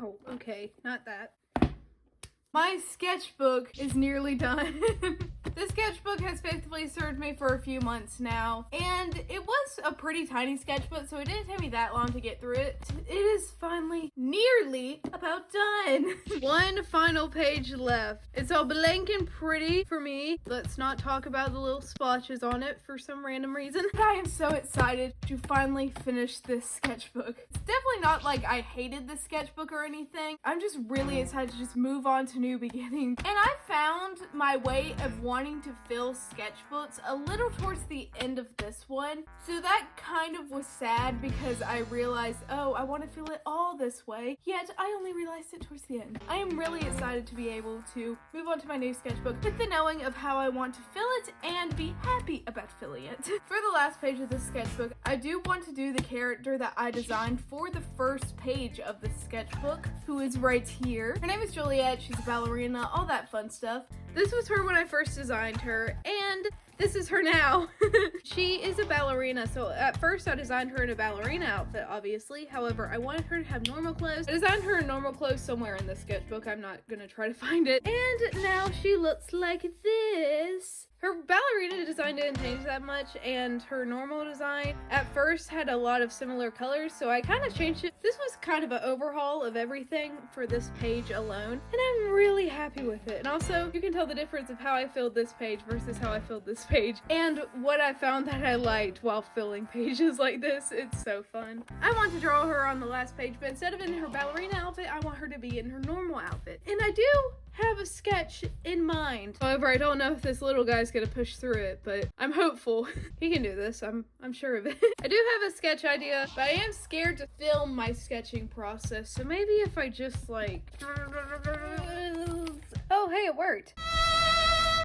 Ow, okay, not that. My sketchbook is nearly done. This sketchbook has faithfully served me for a few months now, and it was a pretty tiny sketchbook, so it didn't take me that long to get through it. It is finally nearly about done. One final page left. It's all blank and pretty for me. Let's not talk about the little splotches on it for some random reason. But I am so excited to finally finish this sketchbook. It's definitely not like I hated this sketchbook or anything. I'm just really excited to just move on to new beginnings. And I found my way of wanting to fill sketchbooks a little towards the end of this one. So that kind of was sad because I realized, oh, I want to fill it all this way. Yet I only realized it towards the end. I am really excited to be able to move on to my new sketchbook with the knowing of how I want to fill it and be happy about filling it. For the last page of this sketchbook, I do want to do the character that I designed for the first page of the sketchbook, who is right here. Her name is Juliet. She's a ballerina, all that fun stuff. This was her when I first designed her, and this is her now. She is a ballerina, so at first I designed her in a ballerina outfit, obviously. However, I wanted her to have normal clothes. I designed her in normal clothes somewhere in this sketchbook. I'm not gonna try to find it. And now she looks like this. Her ballerina design didn't change that much, and her normal design at first had a lot of similar colors, so I kind of changed it. This was kind of an overhaul of everything for this page alone, and I'm really happy with it. And also, you can tell the difference of how I filled this page versus how I filled this page, and what I found that I liked while filling pages like this. It's so fun. I want to draw her on the last page, but instead of in her ballerina outfit, I want her to be in her normal outfit. And I do have a sketch in mind. However, I don't know if this little guy's gonna push through it, but I'm hopeful. He can do this, I'm sure of it. I do have a sketch idea, but I am scared to film my sketching process, so maybe if I just like... Oh, hey, it worked.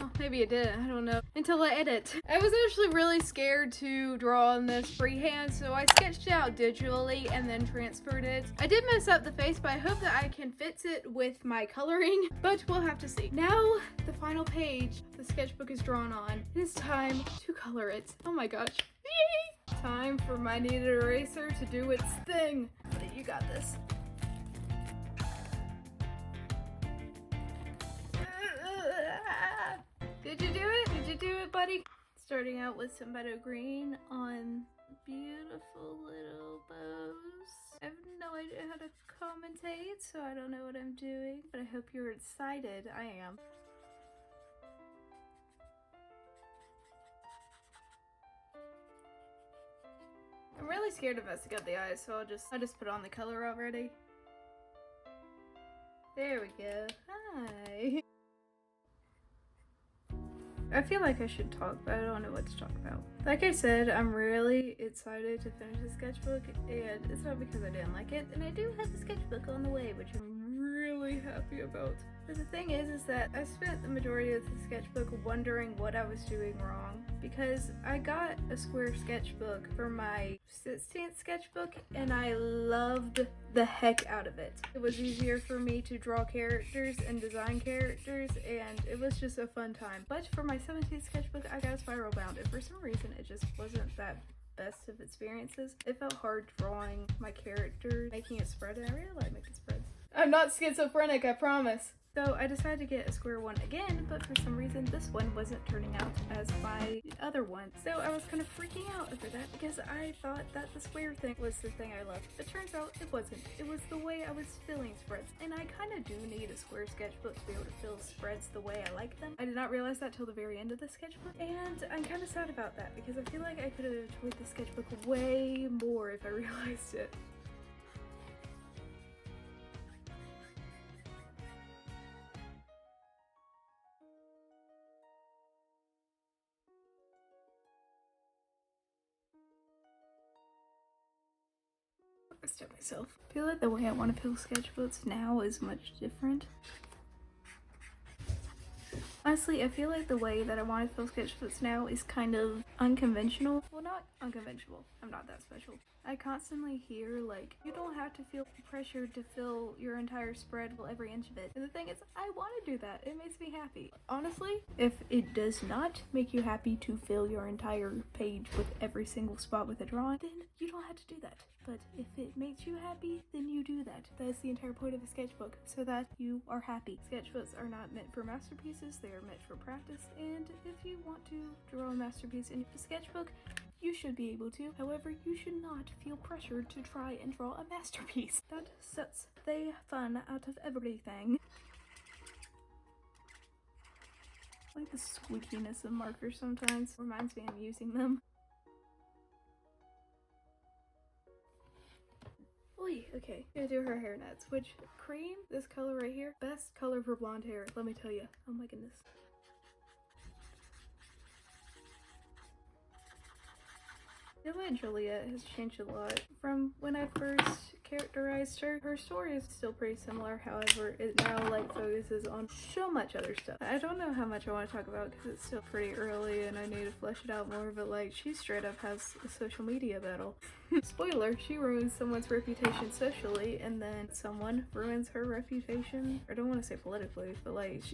Oh, maybe it didn't, I don't know. Until I edit. I was actually really scared to draw on this freehand, so I sketched it out digitally and then transferred it. I did mess up the face, but I hope that I can fix it with my coloring, but we'll have to see. Now, the final page the sketchbook is drawn on. It is time to color it. Oh my gosh. Yay! Time for my kneaded eraser to do its thing. You got this. Did you do it? Did you do it, buddy? Starting out with some meadow green on beautiful little bows. I have no idea how to commentate, so I don't know what I'm doing, but I hope you're excited. I am. I'm really scared of messing up the eyes, so I'll just put on the color already. There we go. Hi. I feel like I should talk, but I don't know what to talk about. Like I said, I'm really excited to finish the sketchbook, and it's not because I didn't like it, and I do have the sketchbook on the way, which I'm really happy about. But the thing is that I spent the majority of the sketchbook wondering what I was doing wrong, because I got a square sketchbook for my 16th sketchbook, and I loved the heck out of it. It was easier for me to draw characters and design characters, and it was just a fun time. But for my 17th sketchbook, I got spiral bound, and for some reason it just wasn't that best of experiences. It felt hard drawing my character, making it spread, and I really like making spreads. I'm not schizophrenic, I promise. So I decided to get a square one again, but for some reason this one wasn't turning out as my other one. So I was kind of freaking out over that because I thought that the square thing was the thing I loved. But turns out it wasn't. It was the way I was filling spreads. And I kind of do need a square sketchbook to be able to fill spreads the way I like them. I did not realize that till the very end of the sketchbook. And I'm kind of sad about that because I feel like I could have enjoyed the sketchbook way more if I realized it. To myself. I feel like the way I want to fill sketchbooks now is much different. Honestly, I feel like the way that I want to fill sketchbooks now is kind of unconventional. Well, not unconventional. I'm not that special. I constantly hear, like, you don't have to feel pressured to fill your entire spread with every inch of it. And the thing is, I want to do that. It makes me happy. Honestly, if it does not make you happy to fill your entire page with every single spot with a drawing, then you don't have to do that. But if it makes you happy, then you do that. that. That's the entire point of a sketchbook, so that you are happy. Sketchbooks are not meant for masterpieces, they are meant for practice, and if you want to draw a masterpiece in a sketchbook, you should be able to. However, you should not feel pressured to try and draw a masterpiece. That sucks the fun out of everything. I like the squeakiness of markers sometimes. Reminds me I'm using them. Oy, okay. Gonna do her hair nets, which cream, this color right here, best color for blonde hair, let me tell you. Oh my goodness. I feel like Juliet has changed a lot from when I first characterized her. Her story is still pretty similar, however, it now like focuses on so much other stuff. I don't know how much I want to talk about because it's still pretty early and I need to flesh it out more, but like she straight up has a social media battle. Spoiler, she ruins someone's reputation socially and then someone ruins her reputation. I don't want to say politically, but like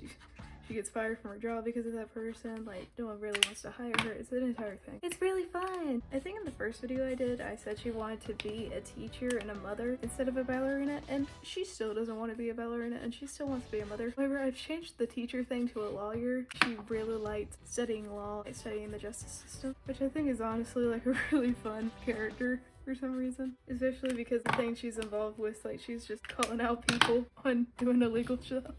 she gets fired from her job because of that person. Like, no one really wants to hire her. It's an entire thing. It's really fun. I think in the first video I did, I said she wanted to be a teacher and a mother instead of a ballerina, and she still doesn't want to be a ballerina, and she still wants to be a mother. However, I've changed the teacher thing to a lawyer. She really liked studying law, studying the justice system, which I think is honestly like a really fun character for some reason, especially because the thing she's involved with, like she's just calling out people on doing illegal stuff.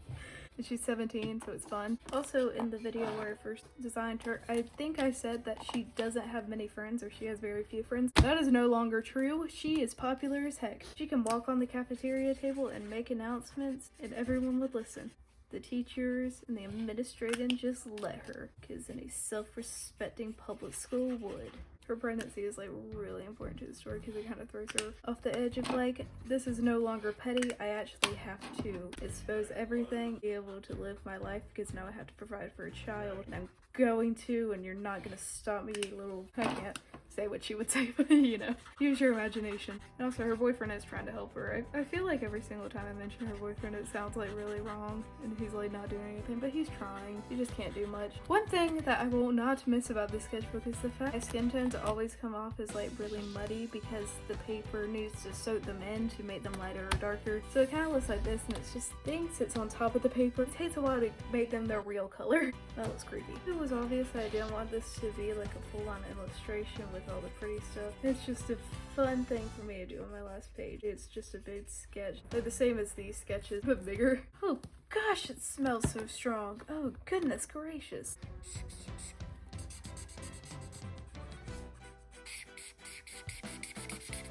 And she's 17, so it's fun. Also, in the video where I first designed her, I think I said that she doesn't have many friends, or she has very few friends. That is no longer true. She is popular as heck. She can walk on the cafeteria table and make announcements, and everyone would listen. The teachers and the administration just let her, because any self-respecting public school would. Her pregnancy is like really important to the story because it kind of throws her off the edge of like, this is no longer petty. I actually have to expose everything, be able to live my life because now I have to provide for a child, and I'm going to, and you're not gonna stop me, little, I can't say what she would say, but you know, use your imagination. And also her boyfriend is trying to help her. I feel like every single time I mention her boyfriend it sounds like really wrong and he's like not doing anything, but he's trying. He just can't do much. One thing that I will not miss about this sketchbook is the fact my skin tones always come off as like really muddy because the paper needs to soak them in to make them lighter or darker. So it kind of looks like this, and it's just things sits on top of the paper. It takes a while to make them their real color. That looks creepy. It was obvious that I didn't want this to be like a full-on illustration with all the pretty stuff. It's just a fun thing for me to do on my last page. It's just a big sketch. They're the same as these sketches, but bigger. Oh gosh, it smells so strong. Oh goodness gracious.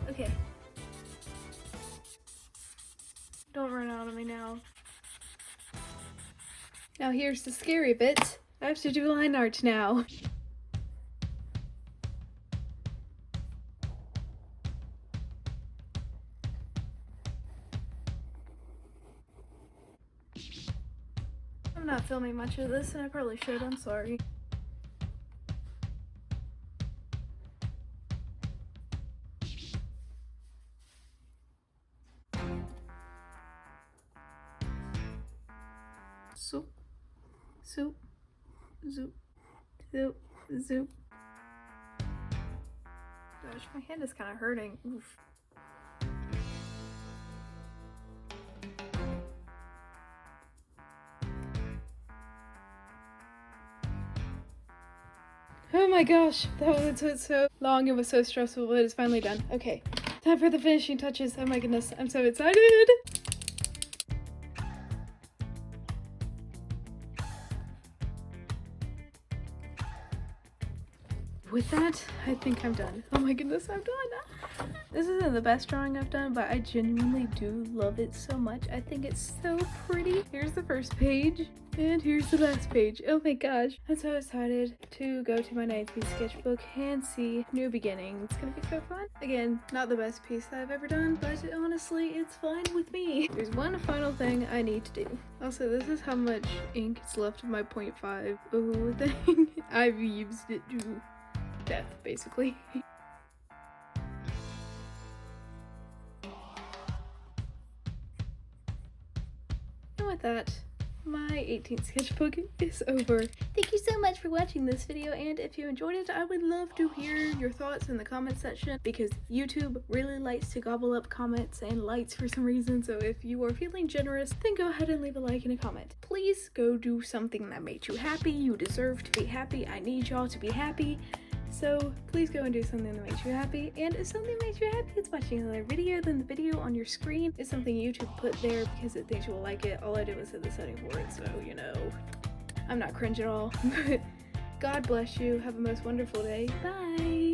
Okay. Don't run out on me now. Now here's the scary bit. I have to do line art now. I'm not filming much of this, and I probably should. I'm sorry. Zoop, zoop, zoop, zoop, zoop. Gosh, my hand is kind of hurting. Oof. Oh my gosh, that was so long and was so stressful, but it's finally done. Okay, time for the finishing touches. Oh my goodness, I'm so excited! With that, I think I'm done. Oh my goodness, I'm done! This isn't the best drawing I've done, but I genuinely do love it so much. I think it's so pretty. Here's the first page, and here's the last page. Oh my gosh, I'm so excited to go to my 9th piece sketchbook and see New Beginning. It's gonna be so fun. Again, not the best piece that I've ever done, but honestly, it's fine with me. There's one final thing I need to do. Also, this is how much ink is left of my 0.5 Ohuhu thing. I've used it to death, basically. And with that, my 18th sketchbook is over. Thank you so much for watching this video, and if you enjoyed it, I would love to hear your thoughts in the comment section because YouTube really likes to gobble up comments and likes for some reason, so if you are feeling generous, then go ahead and leave a like and a comment. Please go do something that made you happy. You deserve to be happy. I need y'all to be happy. So please go and do something that makes you happy, and if something makes you happy is watching another video, then the video on your screen is something YouTube put there because it thinks you will like it. All I did was hit the setting for it, so you know, I'm not cringe at all. God bless you. Have a most wonderful day. Bye!